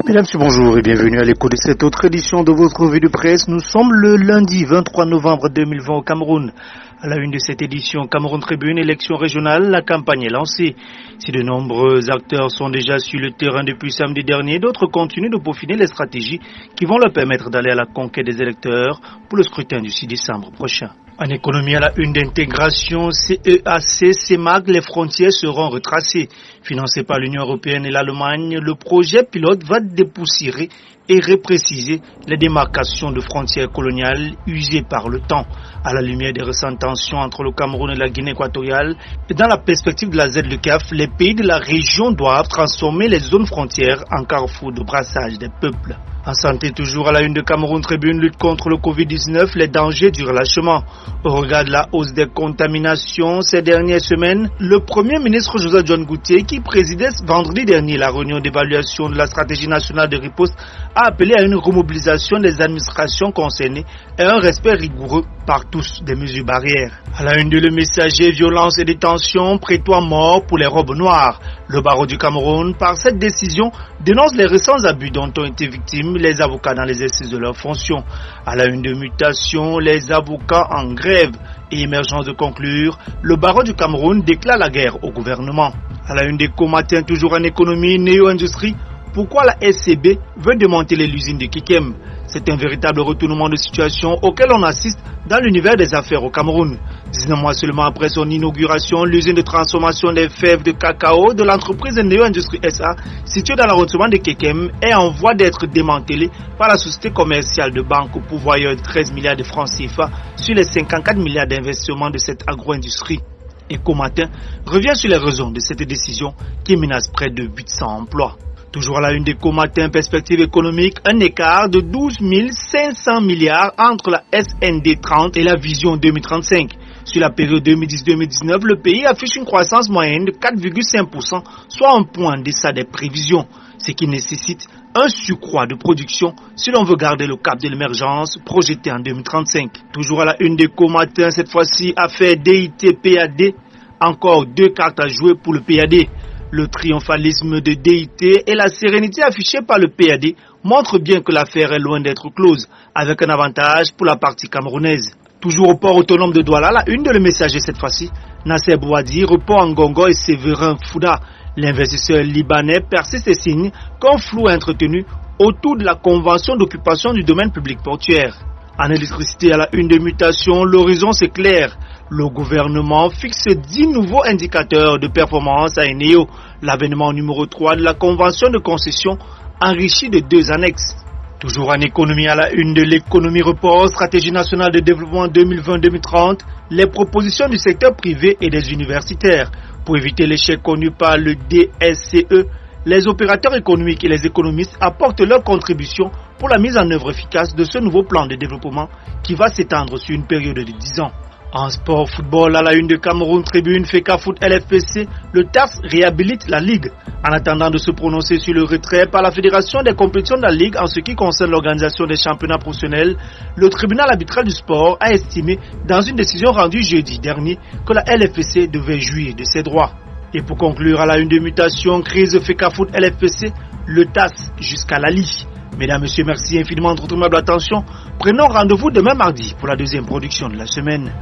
Mesdames, bonjour et bienvenue à l'écho de cette autre édition de votre revue de presse. Nous sommes le lundi 23 novembre 2020 au Cameroun. À la une de cette édition, Cameroun Tribune, élection régionale, la campagne est lancée. Si de nombreux acteurs sont déjà sur le terrain depuis samedi dernier, d'autres continuent de peaufiner les stratégies qui vont leur permettre d'aller à la conquête des électeurs pour le scrutin du 6 décembre prochain. En économie, à la une d'intégration, CEAC, CEMAG, les frontières seront retracées. Financé par l'Union européenne et l'Allemagne, le projet pilote va dépoussiérer et repréciser les démarcations de frontières coloniales usées par le temps. À la lumière des récentes tensions entre le Cameroun et la Guinée équatoriale, et dans la perspective de la ZLECAf, les pays de la région doivent transformer les zones frontières en carrefour de brassage des peuples. En santé, toujours à la une de Cameroun Tribune, lutte contre le Covid-19, les dangers du relâchement. Au regard de la hausse des contaminations ces dernières semaines, le Premier ministre Joseph John Goutier, qui présidait vendredi dernier la réunion d'évaluation de la stratégie nationale de riposte, a appelé à une remobilisation des administrations concernées et un respect rigoureux par tous des mesures barrières. À la une de Le Messager, violence et détention, prétoire mort pour les robes noires. Le barreau du Cameroun, par cette décision, dénonce les récents abus dont ont été victimes les avocats dans l'exercice de leurs fonctions. À la une de Mutation, les avocats en grève et émergence de conclure, le barreau du Cameroun déclare la guerre au gouvernement. À la une d'Écho Matin, toujours en économie, Néo-Industrie, pourquoi la SCB veut démanteler l'usine de Kikem? C'est un véritable retournement de situation auquel on assiste dans l'univers des affaires au Cameroun. 19 mois seulement après son inauguration, l'usine de transformation des fèves de cacao de l'entreprise Néo-Industrie SA, située dans l'arrondissement de Kekem, est en voie d'être démantelée par la société commerciale de banque pourvoyeur de 13 milliards de francs CFA sur les 54 milliards d'investissements de cette agro-industrie. Écho Matin revient sur les raisons de cette décision qui menace près de 800 emplois. Toujours à la une d'Écho Matin, perspective économique, un écart de 12 500 milliards entre la SND 30 et la vision 2035. Sur la période 2010-2019, le pays affiche une croissance moyenne de 4,5%, soit un point en deçà des prévisions, ce qui nécessite un surcroît de production si l'on veut garder le cap de l'émergence projeté en 2035. Toujours à la une d'Écho Matin, cette fois-ci, affaire DIT-PAD, encore deux cartes à jouer pour le PAD. Le triomphalisme de DIT et la sérénité affichée par le PAD montrent bien que l'affaire est loin d'être close, avec un avantage pour la partie camerounaise. Toujours au port autonome de Douala, la une de Le Messager cette fois-ci, Nasser Bouadi, report en Ngongo et Séverin Fouda. L'investisseur libanais persiste et signe qu'un flou est entretenu autour de la convention d'occupation du domaine public portuaire. En électricité, à la une de Mutation, l'horizon c'est clair. Le gouvernement fixe 10 nouveaux indicateurs de performance à Eneo, l'avènement numéro 3 de la convention de concession enrichie de 2 annexes. Toujours en économie, à la une de l'économie report, stratégie nationale de développement 2020-2030, les propositions du secteur privé et des universitaires. Pour éviter l'échec connu par le DSCE, les opérateurs économiques et les économistes apportent leur contribution pour la mise en œuvre efficace de ce nouveau plan de développement qui va s'étendre sur une période de 10 ans. En sport football, à la une de Cameroun Tribune, FECAFOOT LFPC, le TAS réhabilite la Ligue. En attendant de se prononcer sur le retrait par la Fédération des compétitions de la Ligue en ce qui concerne l'organisation des championnats professionnels, le tribunal arbitral du sport a estimé dans une décision rendue jeudi dernier que la LFPC devait jouir de ses droits. Et pour conclure, à la une de Mutation, crise FECAFOOT LFPC, le TAS jusqu'à la Ligue. Mesdames, Messieurs, merci infiniment de votre aimable attention. Prenons rendez-vous demain mardi pour la deuxième production de la semaine.